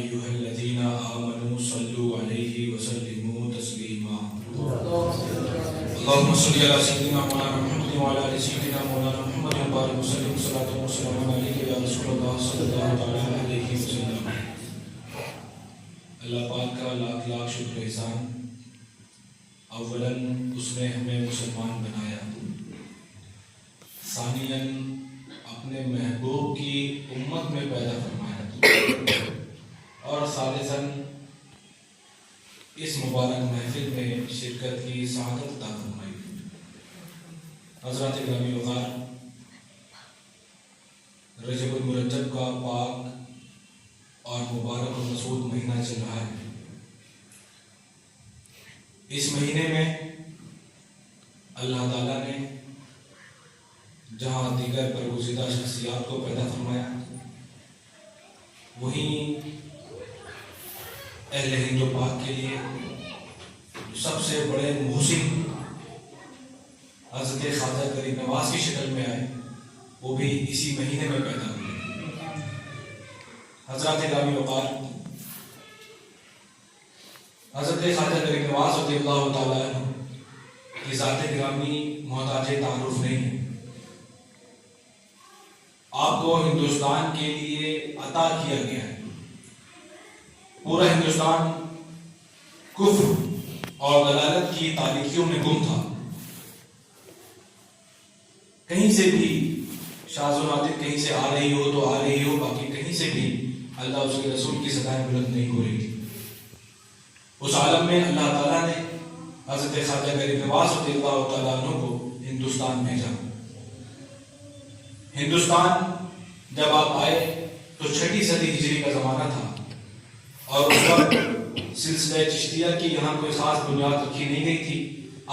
أيها الذين آمنوا صلوا عليه وسلموا تسليما اللهم صل على سيدنا مولانا محمد وعلى آل سيدنا مولانا محمد وبارك وسلم صلاة وسلام عليك يا رسول اللہ صلی اللہ علیہ وسلم۔ اللہ پاک کا لاکھ لاکھ شکر احسان، اولاً اس نے ہمیں مسلمان بنایا، ثانیاً اپنے محبوب کی امت میں پیدا فرمایا، اور ثالثاً اس مبارک محفل میں شرکت کی سعادت عطا فرمائی۔ حضرات گرامی وقار، رجب المرجب کا پاک اور مبارک و مسعود مہینہ چل رہا ہے۔ اس مہینے میں اللہ تعالیٰ نے جہاں دیگر برگزیدہ شخصیات کو پیدا فرمایا، وہیں اہل ہند و پاک کے لیے سب سے بڑے محسن حضرت خواجہ غریب نواز کی شکل میں آئے، وہ بھی اسی مہینے میں پیدا ہوئے۔ حضرات گرامی وقار، حضرت خواجہ غریب نواز رضی اللہ تعالیٰ عنہ کی ذات گرامی محتاج تعارف نہیں ہے۔ آپ کو ہندوستان کے لیے عطا کیا گیا ہے۔ پورا ہندوستان کفر اور ضلالت کی تاریکیوں میں گم تھا۔ کہیں سے بھی شاذ و نادر کہیں سے آ رہی ہو تو آ رہی ہو، باقی کہیں سے بھی اللہ اس کے رسول کی صدائیں بلند نہیں ہو رہی تھی۔ اس عالم میں اللہ تعالیٰ نے حضرت خواجہ غریب نواز رضی اللہ تعالیٰ عنہ کو ہندوستان بھیجا۔ ہندوستان جب آپ آئے تو 6 صدی ہجری کا زمانہ تھا، اور اس وقت سلسلہ چشتیہ کی یہاں کوئی خاص بنیاد رکھی نہیں گئی تھی۔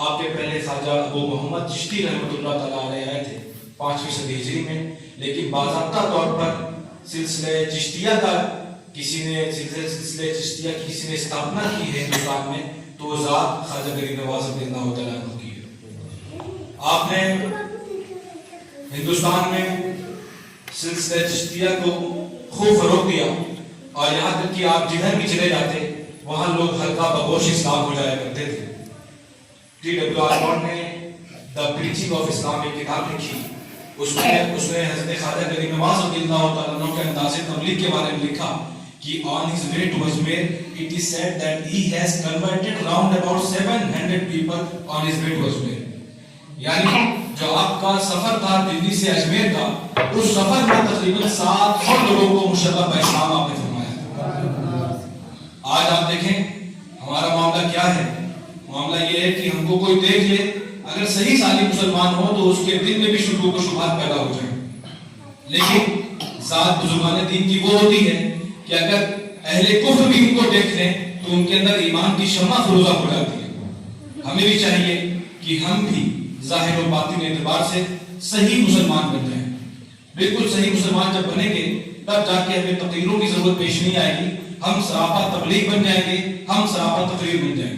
آپ کے پہلے خواجہ ابو محمد چشتی رحمۃ اللہ تعالیٰ علیہ آئے تھے 5ویں صدی ہجری میں، لیکن باضابطہ طور پر سلسلہ چشتیہ کا کسی نے استھاپنا کی ہے ہندوستان میں، تو وہ ذات خواجہ غریب نواز رضی اللہ تعالیٰ عنہ کی ہے۔ آپ نے ہندوستان میں سلسلہ چشتیہ کو خوب فروغ دیا، اور یہاں تک کہ آپ جدھر بھی چلے جاتے وہاں لوگ حلقہ بگوش اسلام ہو جایا کرتے تھے۔ T.W. Osborne نے The Preaching of Islam ایک کتاب لکھی، اس نے حضرت خواجہ غریب نواز رضی اللہ تعالیٰ عنہ کے انداز تبلیغ کے بارے میں لکھا کہ on his way to Ajmer it is said that he has converted round about 700 people on his way to Ajmer۔ یعنی جو آپ کا سفر تھا دلی سے اجمیر کا، اس سفر میں تقریباً 700 لوگوں کو مشرف اسلام آپ نے فرمایا۔ آج آپ دیکھیں ہمارا معاملہ کیا ہے۔ معاملہ یہ ہے کہ ہم کو کوئی دیکھ لے، اگر صحیح سالم مسلمان ہو تو اس کے دل میں بھی شکوک و شبہات پیدا ہو جائیں، لیکن ذات بزرگان دین کی وہ ہوتی ہے کہ اگر اہل کفر بھی ان کو دیکھ لیں تو ان کے اندر ایمان کی شمع فروزہ ہو جاتی ہے۔ ہمیں بھی چاہیے کہ ہم بھی ظاہر و باطن اعتبار سے صحیح مسلمان بن جائیں۔ بالکل صحیح مسلمان جب بنیں گے تب جا کے ہمیں تقریروں کی ضرورت پیش نہیں آئے گی، ہم سراپا تبلیغ بن جائیں گے، ہم سراپا تقریر بن جائیں گے۔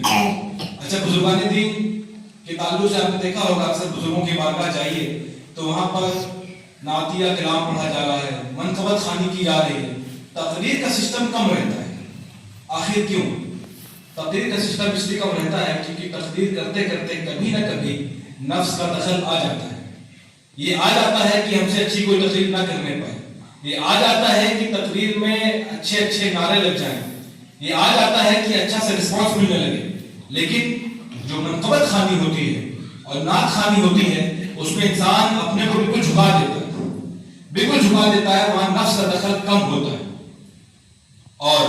اچھا، بزرگان دین کے تعلق سے آپ نے دیکھا ہوگا اکثر بزرگوں کی بارگاہ جائیے تو وہاں پر نعتیہ کلام پڑھا جا رہا ہے، منقبت خوانی کی جا رہی ہے، تقریر کا سسٹم کم رہتا ہے۔ آخر کیوں؟ تقریر کا سسٹم اس لیے کم رہتا ہے کیونکہ تقریر کرتے کرتے کبھی نہ کبھی نفس کا دخل آ جاتا ہے۔ یہ آ جاتا ہے کہ ہم سے اچھی کوئی تقریر نہ کرنے پائے، یہ آ جاتا ہے کہ تقریر میں اچھے نعرے لگ جائیں، یہ آ جاتا ہے کہ اچھا سا رسپانس ملنے لگے، لیکن جو منقبت خوانی ہوتی ہے اور نعت خوانی ہوتی ہے اس میں انسان اپنے کو بالکل جھکا دیتا ہے، وہاں نفس کا دخل کم ہوتا ہے، اور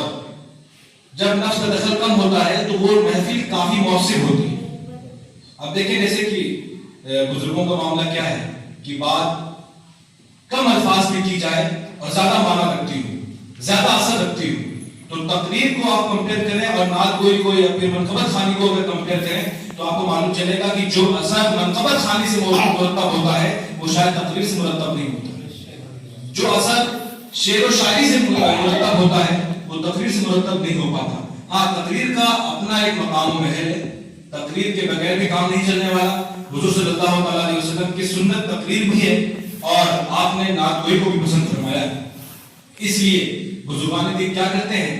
جب نفس کا دخل کم ہوتا ہے تو وہ محفل کافی مؤثر ہوتی ہے۔ اب دیکھیں جیسے کہ بزرگوں کا معاملہ کیا ہے کہ بات کم الفاظ میں کی جائے اور زیادہ معنی رکھتی ہو، زیادہ اثر رکھتی ہو، تو تقریر کو آپ کمپیئر کریں اور نعت گوئی کو یا پھر منقبت خوانی کو اگر کمپیئر کریں تو آپ کو معلوم چلے گا کہ جو اثر منقبت خوانی سے مرتب ہوتا ہے وہ شاید تقریر سے مرتب نہیں ہوتا، جو اثر شعر و شاعری سے مرتب ہوتا ہے وہ تقریر سے مرتب نہیں ہو پاتا۔ ہاں، تقریر کا اپنا ایک مقام و محل ہے، تقریر کے بغیر بھی کام نہیں چلنے والا۔ حضور صلی اللہ علیہ وسلم کی سنت تقریر بھی ہے اور آپ نے نعت گوئی کو بھی پسند فرمایا ہے۔ اس لیے بزرگان دین کیا کرتے ہیں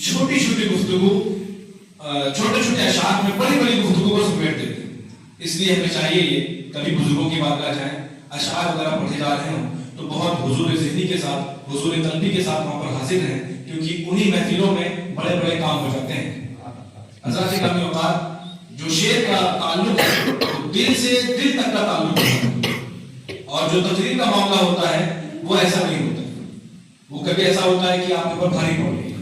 چھوٹی چھوٹی گفتگو چھوٹے چھوٹے اشعار میں بڑی بڑی گفتگو کو سمیٹ دیتے ہیں. اس لیے ہمیں چاہیے یہ کبھی بزرگوں کی بات جائیں اشعار وغیرہ پڑھے جا رہے ہوں تو بہت حضور ذہنی کے ساتھ حضور قلبی کے ساتھ وہاں پر حاضر رہیں, کیونکہ انہی محفلوں میں بڑے بڑے کام ہو جاتے ہیں. حضرات گرامی اوقات, جو شعر کا تعلق ہے وہ دل سے دل تک کا تعلق ہے, اور جو تقریر کا معاملہ ہوتا ہے وہ ایسا نہیں ہوتا. وہ کبھی ایسا ہوتا ہے کہ آپ کے اوپر بھاری پڑ گئی,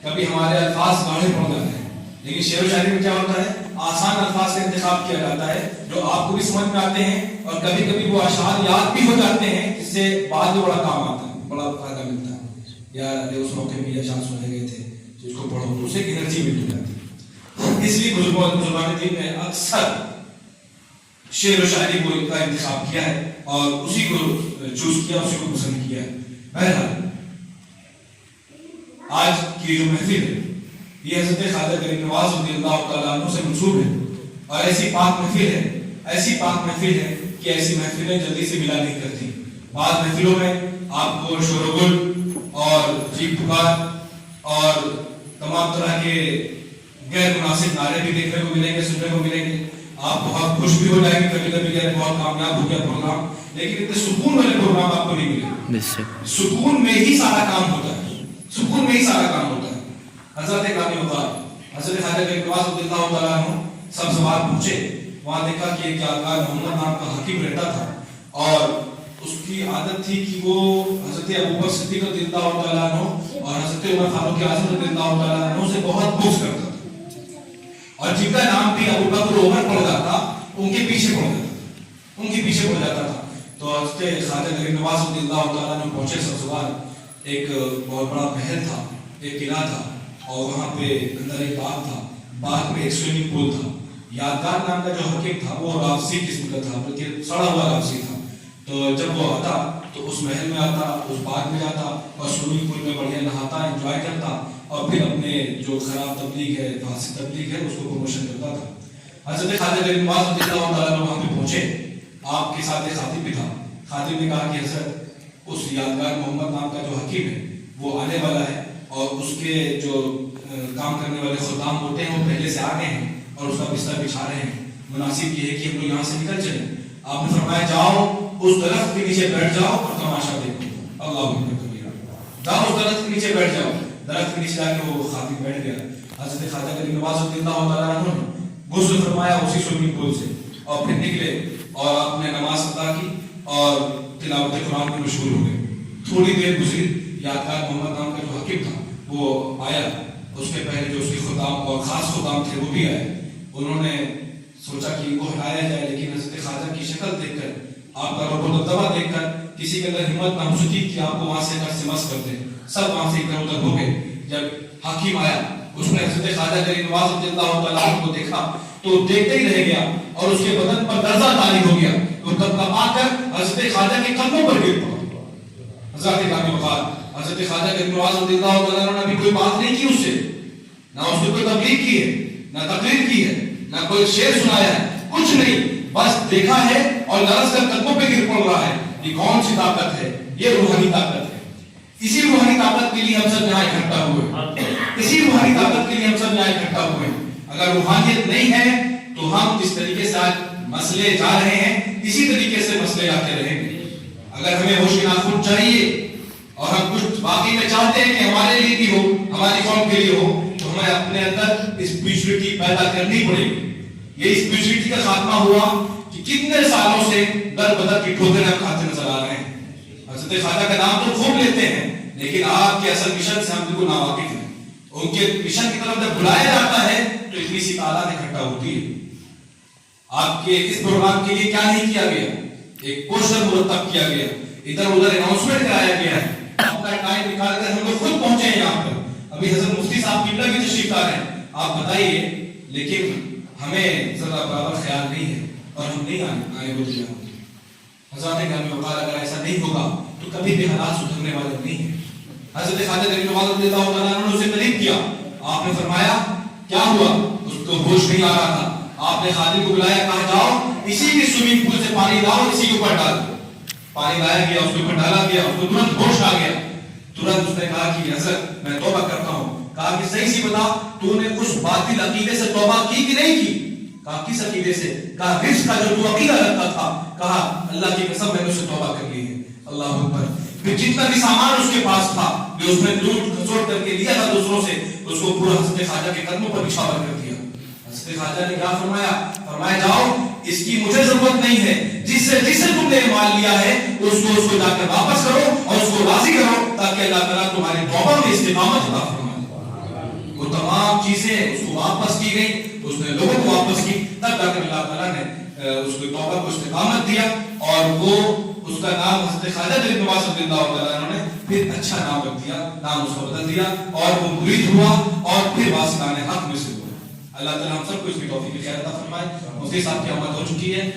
کبھی ہمارے الفاظ گاڑھے پڑ جاتے ہیں, لیکن شعر و شاعری میں کیا ہوتا ہے, آسان الفاظ کا انتخاب کیا جاتا ہے جو آپ کو بھی سمجھ میں آتے ہیں, اور کبھی کبھی وہ اشعار یاد بھی ہو جاتے ہیں جس سے بعد میں بڑا کام آتا ہے, بڑا فائدہ ملتا ہے. یا اس موقع میں یہ اشعار سنے گئے تھے جس کو پڑھو تو اسے انرجی مل جاتی ہے. اس لیے بزرگان دین نے اکثر شعر و شاعری کو کا انتخاب کیا ہے اور اسی کو چوز کیا, اسی کو پسند کیا ہے. بہرحال آج کی جو محفل ہے یہ حضرت خواجہ غریب نواز رضی اللہ تعالیٰ عنہ سے منسوب ہے, اور ایسی پاک محفل ہے, ایسی پاک محفل ہے کہ ایسی محفلیں جلدی سے ملا نہیں کرتی. بعض محفلوں میں آپ کو شور و گل اور چیخ پکار اور تمام طرح کے غیر مناسب نعرے بھی دیکھنے کو ملیں گے, سننے کو ملیں گے. آپ بہت خوش بھی ہو جائیں گے کبھی کبھی کہ بہت کامیاب ہو گیا پروگرام, لیکن اتنے سکون والے پروگرام آپ کو نہیں ملے. سکون میں ہی سارا کام ہوتا ہے, سکون میں ہی سارا کام ہوتا ہے. حضرت گرامی اوقات, حضرت خواجہ غریب نواز رضی اللہ تعالیٰ عنہ سب سوار پہنچے, وہاں دیکھا کہ ایک یادگار محمد نام کا حکیم رہتا تھا, اور اس کی عادت تھی کہ وہ حضرت ابوبکر صدیق رضی اللہ تعالیٰ عنہ اور حضرت عمر فاروق اعظم رضی اللہ تعالیٰ عنہ سے بہت بغض کرتا تھا, اور جن کا نام بھی ابوبکر و عمر پڑ جاتا ان کے پیچھے پڑ جاتا تھا, ان کے پیچھے پڑ جاتا تھا. تو حضرت خواجہ غریب نواز رضی اللہ تعالیٰ عنہ پہنچے سب سوار. ایک بہت بڑا محل تھا, ایک قلعہ تھا, اور وہاں پہ اندر ایک باغ تھا, باغ میں ایک سوئمنگ پول تھا. یادگار نام کا جو حکیم تھا وہ رافسی قسم کا تھا, بلکہ سڑا ہوا رافسی تھا. تو جب وہ آتا تو اس محل میں آتا, اس باغ میں جاتا اور سوئمنگ پول میں بڑھیا نہاتا, انجوائے کرتا, اور پھر اپنے جو خراب تبلیغ ہے, فاسد تبلیغ ہے, اس کو پروموشن کرتا تھا. حضرت خواجہ غریب نواز رضی اللہ تعالیٰ عنہ وہاں پہ پہنچے. آپ کے ساتھ ایک خاتم بھی تھا. خاتم نے کہا کہ حضرت اس یادگار محمد نام کا جو حکیم ہے وہ آنے والا ہے, اور اس کے جو کام کرنے والے خدام ہوتے ہیں وہ پہلے سے آ گئے ہیں اور اس کا بستر بچھا رہے ہیں. مناسب یہ ہے کہ ہم لوگ یہاں سے نکل چلیں. آپ نے فرمایا جاؤ اس درخت کے نیچے بیٹھ جاؤ اور تماشا دیکھو. اللہ اکبر کبیرہ. جاؤ اس درخت کے نیچے بیٹھ جاؤ. درخت کے نیچے جا کے وہ خاتم بیٹھ گیا. حضرت خواجہ غریب نواز رضی اللہ تعالیٰ عنہ نے غسل فرمایا اسی سوئمنگ پول سے, اور پھر نکلے اور آپ نے نماز ادا کی اور تلاوت قرآن میں مشغول ہو گئے. تھوڑی دیر گزری, یادگار محمد نام کا جو حکیم تھا وہ آیا. اس کے پہلے جو اس کے خدام اور خاص خدام تھے وہ بھی آئے. انہوں نے سوچا کہ ان کو ہٹایا جائے, لیکن حضرت خواجہ کی شکل دیکھ کر, آپ کا رب و دبدبہ دیکھ کر کسی کے اندر ہمت نہ ہو سکی کہ آپ کو وہاں سے مس کر دیں. سب وہاں سے ادھر ادھر ہو گئے. جب حکیم آیا اس نے حضرت خواجہ غریب نواز رضی اللہ تعالیٰ عنہ کو دیکھا تو دیکھتے ہی رہ گیا, اور اس کے بدن پر درزہ طاری ہو گیا. وہ کپکپا کر حضرت خواجہ کے قدموں پر گر پڑا. حضرت گرامی اوقات, حضرت خواجہ غریب نواز رضی اللہ تعالیٰ عنہ نے بھی کوئی بات نہیں کی اس سے, نہ اس نے کوئی تبلیغ کی ہے, نہ تقریر کی ہے, نہ کوئی شعر سنایا ہے, کچھ نہیں. بس دیکھا ہے اور لرز کر قدموں پہ گر پڑ رہا ہے. یہ کون سی طاقت ہے؟ یہ روحانی طاقت ہے. اسی روحانی طاقت کے لیے ہم سب یہاں اکٹھا ہوئے, اسی روحانی طاقت کے لیے ہم سب یہاں اکٹھا ہوئے. اگر روحانیت نہیں ہے تو ہم جس طریقے سے آج مسئلے جا رہے ہیں اسی طریقے سے مسئلے آتے رہیں گے. اگر ہمیں ہوش ناخن چاہیے اور ہم کچھ باقی میں چاہتے ہیں کہ ہمارے لیے بھی ہو, ہماری قوم کے لیے ہو, تو ہمیں اپنے اندر اسپرچولیٹی پیدا کرنی پڑے گی. یہ اسپرچولیٹی کا خاتمہ ہوا کہ کتنے سالوں سے در بدر کی ٹھوکریں ہم کھاتے نظر آ رہے ہیں. حضرت خواجہ کا نام تو خوب لیتے ہیں, لیکن آپ کے اصل مشن سے ہم بالکل ناواقف ہیں. ان کے مشن کی طرف جب بلایا جاتا ہے تو اتنی سی تعداد اکٹھا ہوتی ہے. آپ کے اس پروگرام کے لیے کیا نہیں کیا گیا, ایک پوسٹر مرتب کیا گیا, ادھر ادھر اناؤنسمنٹ کرایا گیا ہے. اپنا ٹائم نکال کر ہم لوگ خود پہنچے ہیں یہاں پر. ابھی حضرت مفتی صاحب قبلہ بھی تشریف لا رہے ہیں, آپ بتائیے, لیکن ہمیں ذرا برابر خیال نہیں ہے اور ہم نہیں آئے بولے جاؤ. حضرت گرامی اوقات, اگر ایسا نہیں ہوگا تو کبھی بھی حالات سدھرنے والے نہیں ہیں. حضرت خواجہ غریب نواز رضی اللہ تعالیٰ عنہ نے اسے قریب کیا. آپ نے فرمایا کیا ہوا؟ اس کو ہوش نہیں آ رہا تھا. آپ نے خادم کو بلایا, کہا جاؤ اسی کے سوئمنگ پول سے پانی لاؤ, اسی کے اوپر ڈال. پانی لایا گیا, اس کے اوپر ڈالا گیا, اس کو ترنت ہوش آ گیا. ترنت اس نے کہا کہ حضرت میں توبہ کرتا ہوں. کہا کہ صحیح سی بتا تو نے اس باطل عقیدے سے توبہ کی کہ نہیں کی؟ کہا کس عقیدے سے؟ کہا رزق کا جو تو عقیدہ رکھتا تھا. کہا اللہ کی قسم میں نے اس سے توبہ کر لی ہے. اللہ اکبر. پھر جتنا بھی سامان اس کے پاس تھا جو اس نے لوٹ کھسوٹ کر کے لیا تھا دوسروں سے, اس کو پورا حضرت خواجہ کے قدموں پر نچھاور کر دیا. حضرت خواجہ نے کیا فرمایا؟ فرمایا جاؤ اس کی مجھے ضرورت نہیں ہے, جس سے تم نے مال لیا ہے اس کو جا کر واپس کرو اور اس کو راضی کرو تاکہ اللہ تعالیٰ تمہاری توبہ میں استقامت عطا فرمائے. وہ تمام چیزیں اس کو واپس کی گئی, اس نے لوگوں کو واپس کی, تب جا کر اللہ تعالیٰ نے اس کو توبہ کو استقامت دیا اور وہ اس کا نام حضرت خواجہ بن نواز رضی اللہ تعالیٰ عنہ نے پھر اچھا نام رکھ دیا, نام اس کو بدل دیا اور وہ مرید ہوا اور پھر واسطان حق میں سے ہوا. اللہ تعالیٰ ہم سب کو اس کی توفیق خیر عطا فرمائے. مفتی صاحب کی آمد ہو چکی ہے.